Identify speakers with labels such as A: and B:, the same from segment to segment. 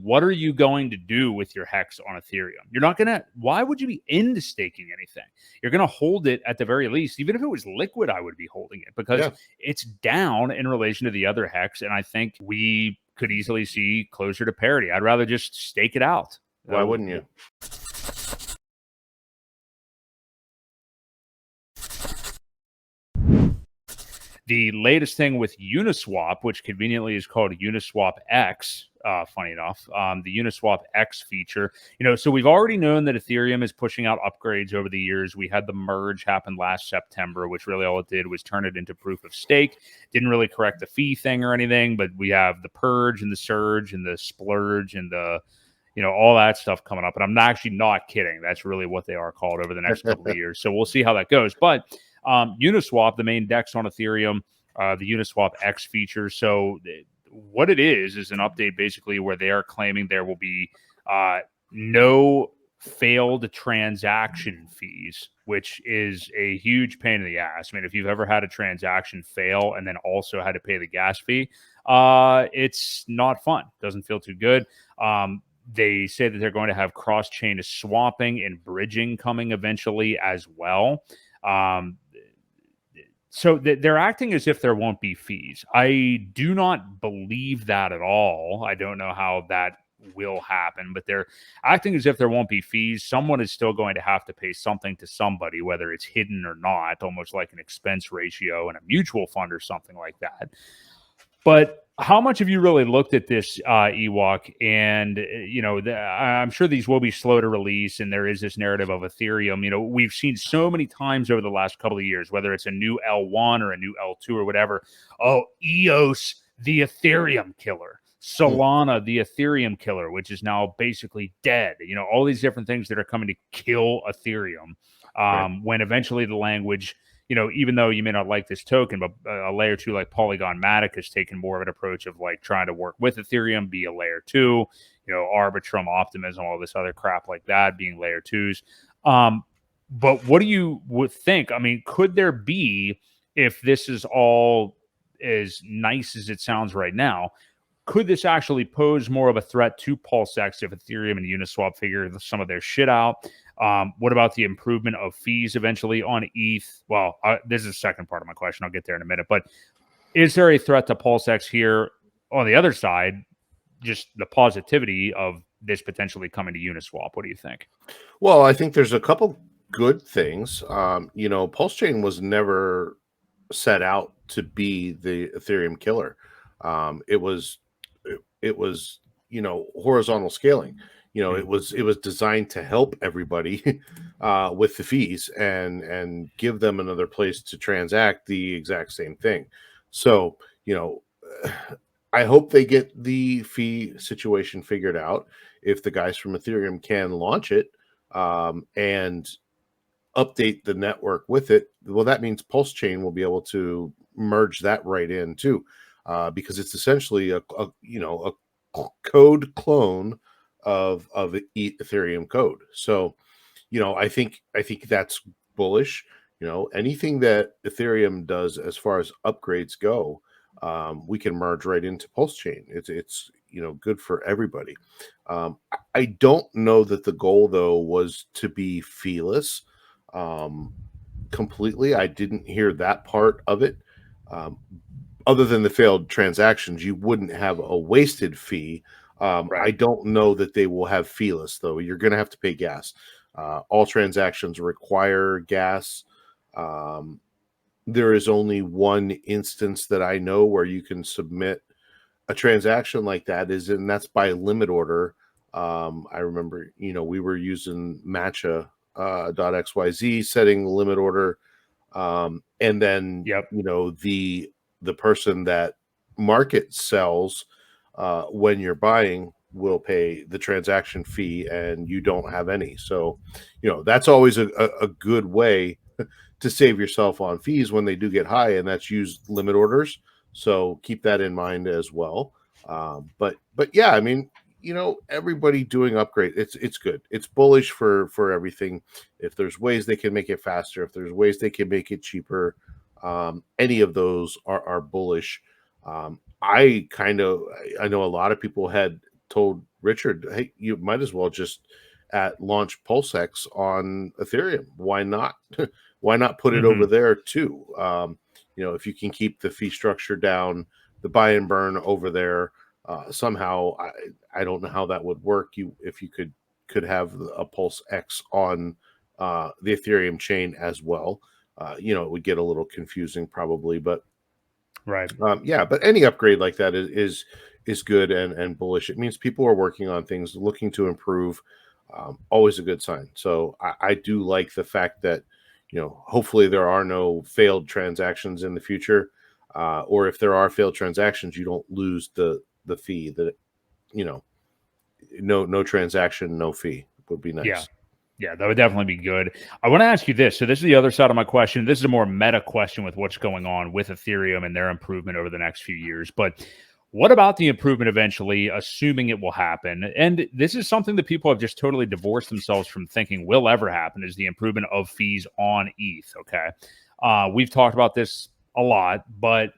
A: what are you going to do with your hex on Ethereum? You're not going to, why would you be into staking anything? You're going to hold it at the very least. Even if it was liquid, I would be holding it because it's down in relation to the other hex. And I think we could easily see closer to parity. I'd rather just stake it out.
B: Why wouldn't you?
A: The latest thing with Uniswap, which conveniently is called UniswapX, funny enough, the UniswapX feature, so we've already known that Ethereum is pushing out upgrades over the years. We had the merge happen last September, which really all it did was turn it into proof of stake. Didn't really correct the fee thing or anything, but we have the purge and the surge and the splurge and the all that stuff coming up. And I'm actually not kidding. That's really what they are called over the next couple of years. So we'll see how that goes. But Uniswap, the main DEX on Ethereum, the UniswapX feature. So what it is an update basically where they are claiming there will be no failed transaction fees, which is a huge pain in the ass. I mean, if you've ever had a transaction fail and then also had to pay the gas fee, it's not fun. Doesn't feel too good. They say that they're going to have cross-chain swapping and bridging coming eventually as well. So they're acting as if there won't be fees. I do not believe that at all. I don't know how that will happen, but they're acting as if there won't be fees. Someone is still going to have to pay something to somebody, whether it's hidden or not, almost like an expense ratio in a mutual fund or something like that. But how much have you really looked at this, Ewok? And, I'm sure these will be slow to release, and there is this narrative of Ethereum. We've seen so many times over the last couple of years, whether it's a new L1 or a new L2 or whatever. Oh, EOS, the Ethereum killer. Solana, the Ethereum killer, which is now basically dead. All these different things that are coming to kill Ethereum. When eventually the language... even though you may not like this token, but a layer 2 like Polygon Matic has taken more of an approach of like trying to work with Ethereum, be a layer 2, Arbitrum, Optimism, all this other crap like that being layer 2s. But what do you would think? I mean, could there be, if this is all as nice as it sounds right now, could this actually pose more of a threat to PulseX if Ethereum and Uniswap figure some of their shit out? What about the improvement of fees eventually on ETH? Well, this is the second part of my question. I'll get there in a minute. But is there a threat to PulseX here? On the other side, just the positivity of this potentially coming to Uniswap. What do you think?
B: Well, I think there's a couple good things. PulseChain was never set out to be the Ethereum killer. It was horizontal scaling. It was designed to help everybody with the fees and give them another place to transact the exact same thing. So, I hope they get the fee situation figured out. If the guys from Ethereum can launch it and update the network with it, well, that means PulseChain will be able to merge that right in too, because it's essentially a code clone of Ethereum code. So, I think that's bullish. Anything that Ethereum does as far as upgrades go, we can merge right into PulseChain. It's good for everybody. I don't know that the goal though was to be feeless completely. I didn't hear that part of it. Other than the failed transactions, you wouldn't have a wasted fee.
A: Right.
B: I don't know that they will have feeless though. You're going to have to pay gas. All transactions require gas. There is only one instance that I know where you can submit a transaction like that and that's by limit order. I remember, we were using matcha.xyz setting limit order. And then, the person that market sells when you're buying will pay the transaction fee and you don't have any. So, that's always a good way to save yourself on fees when they do get high, and that's use limit orders. So keep that in mind as well. But yeah, I mean, everybody doing upgrade, it's good. It's bullish for everything. If there's ways they can make it faster, if there's ways they can make it cheaper, any of those are bullish. I know a lot of people had told Richard, hey, you might as well just launch PulseX on Ethereum. Why not? Why not put it over there too? If you can keep the fee structure down, the buy and burn over there somehow. I don't know how that would work. If you could have a PulseX on the Ethereum chain as well. It would get a little confusing probably, but
A: right.
B: Yeah, but any upgrade like that is good and bullish. It means people are working on things, looking to improve. Always a good sign. So I do like the fact that hopefully there are no failed transactions in the future, or if there are failed transactions, you don't lose the fee. That no transaction, no fee would be nice.
A: Yeah. Yeah, that would definitely be good. I want to ask you this. So this is the other side of my question. This is a more meta question with what's going on with Ethereum and their improvement over the next few years. But what about the improvement eventually, assuming it will happen? And this is something that people have just totally divorced themselves from thinking will ever happen, is the improvement of fees on ETH, okay? We've talked about this a lot, but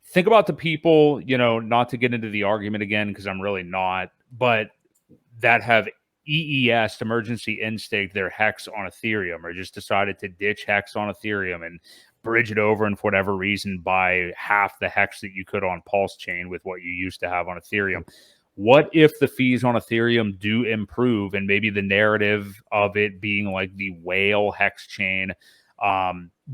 A: think about the people, not to get into the argument again, because I'm really not, but that have EES, emergency end stake, their hex on Ethereum, or just decided to ditch hex on Ethereum and bridge it over, and for whatever reason buy half the hex that you could on PulseChain with what you used to have on Ethereum. What if the fees on Ethereum do improve, and maybe the narrative of it being like the whale hex chain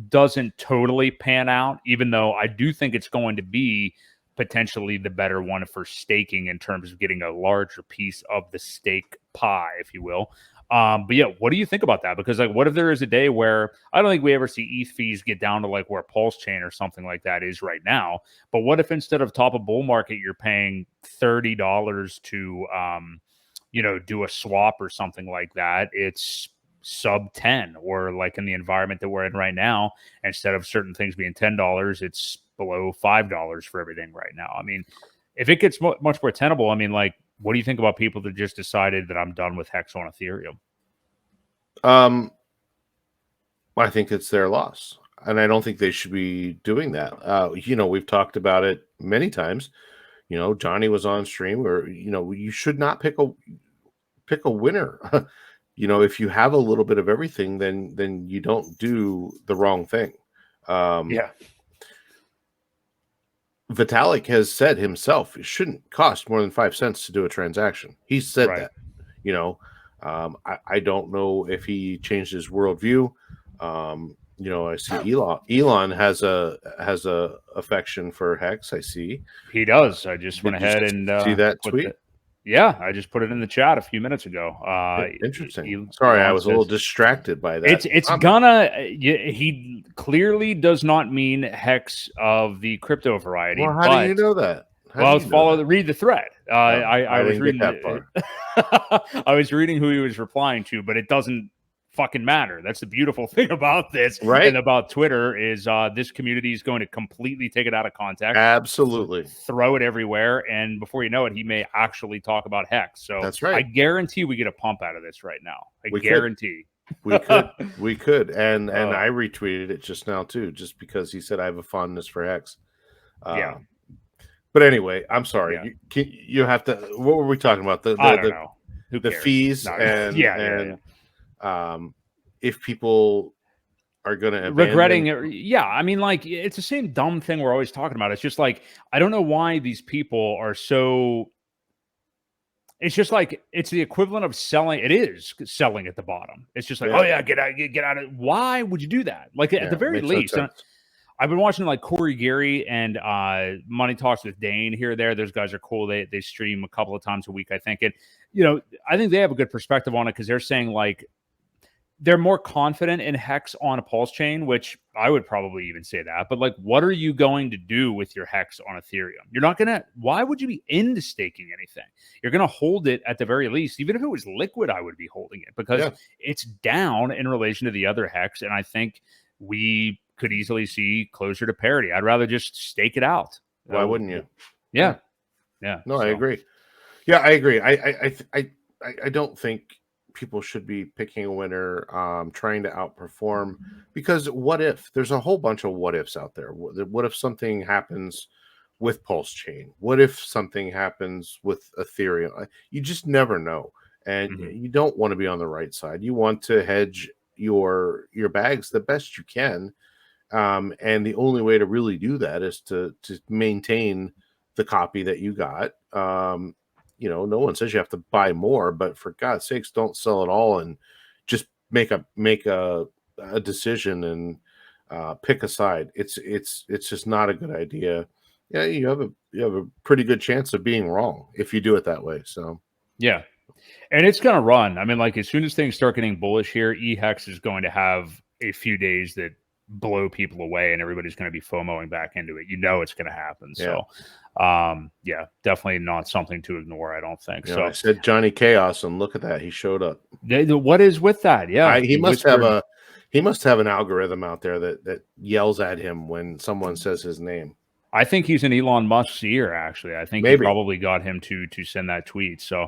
A: doesn't totally pan out, even though I do think it's going to be potentially the better one for staking in terms of getting a larger piece of the stake pie, if you will. But yeah, what do you think about that? Because what if there is a day where I don't think we ever see ETH fees get down to where PulseChain or something like that is right now. But what if instead of top of bull market, you're paying $30 to, do a swap or something like that? It's sub 10, or in the environment that we're in right now, instead of certain things being $10, it's below $5 for everything right now. I mean, if it gets much more tenable, I mean, what do you think about people that just decided that I'm done with hex on Ethereum?
B: I think it's their loss, and I don't think they should be doing that. We've talked about it many times. Johnny was on stream where you should not pick a winner. If you have a little bit of everything, then you don't do the wrong thing.
A: Yeah.
B: Vitalik has said himself it shouldn't cost more than 5 cents to do a transaction. He said that. I don't know if he changed his worldview. I see Elon has a affection for hex. I see
A: he does. I just went ahead and
B: see that tweet.
A: Yeah, I just put it in the chat a few minutes ago.
B: Interesting. Sorry, I was a little distracted by that.
A: It's gonna. He clearly does not mean hex of the crypto variety.
B: Well, how do you know that?
A: Read the thread. I was reading
B: that part.
A: I was reading who he was replying to, but it doesn't fucking matter. That's the beautiful thing about this,
B: right?
A: And about Twitter is this community is going to completely take it out of context.
B: Absolutely.
A: Throw it everywhere. And before you know it, he may actually talk about hex. So
B: that's right.
A: I guarantee we get a pump out of this right now. I guarantee.
B: We could. And I retweeted it just now too, just because he said I have a fondness for hex.
A: Yeah.
B: But anyway, I'm sorry. Yeah. You have to. What were we talking about?
A: I don't know.
B: The fees and if people are going to
A: regretting it. Yeah. I mean, it's the same dumb thing we're always talking about. It's just I don't know why these people are so. It's just it's the equivalent of selling. It is selling at the bottom. It's just oh yeah, get out of. Why would you do that? At the very least. I've been watching Corey Gary and Money Talks with Dane here or there. Those guys are cool. They stream a couple of times a week, I think. And, I think they have a good perspective on it, because they're saying they're more confident in hex on a PulseChain, which I would probably even say that. But what are you going to do with your hex on Ethereum? You're not going to, why would you be into staking anything? You're going to hold it at the very least. Even if it was liquid, I would be holding it, because it's down in relation to the other hex. And I think we could easily see closer to parity. I'd rather just stake it out.
B: Why wouldn't you?
A: Yeah.
B: No, I agree. Yeah, I agree. I don't think people should be picking a winner, trying to outperform, because what if there's a whole bunch of what ifs out there? What if something happens with PulseChain? What if something happens with Ethereum? You just never know, and you don't want to be on the right side. You want to hedge your bags the best you can, and the only way to really do that is to maintain the copy that you got. No one says you have to buy more, but for God's sakes, don't sell it all and just make a decision and pick a side. It's just not a good idea. Yeah, you have a pretty good chance of being wrong if you do it that way. So
A: yeah, and it's going to run. I mean, like as soon as things start getting bullish here, eHex is going to have a few days that blow people away, and everybody's going to be FOMOing back into it. It's going to happen.
B: Yeah.
A: So, definitely not something to ignore. I don't think so.
B: I said Johnny Chaos, and look at that, he showed up.
A: What is with that? Yeah,
B: he must have an algorithm out there that yells at him when someone says his name.
A: I think he's in Elon Musk's ear. Actually, I think he probably got him to send that tweet. So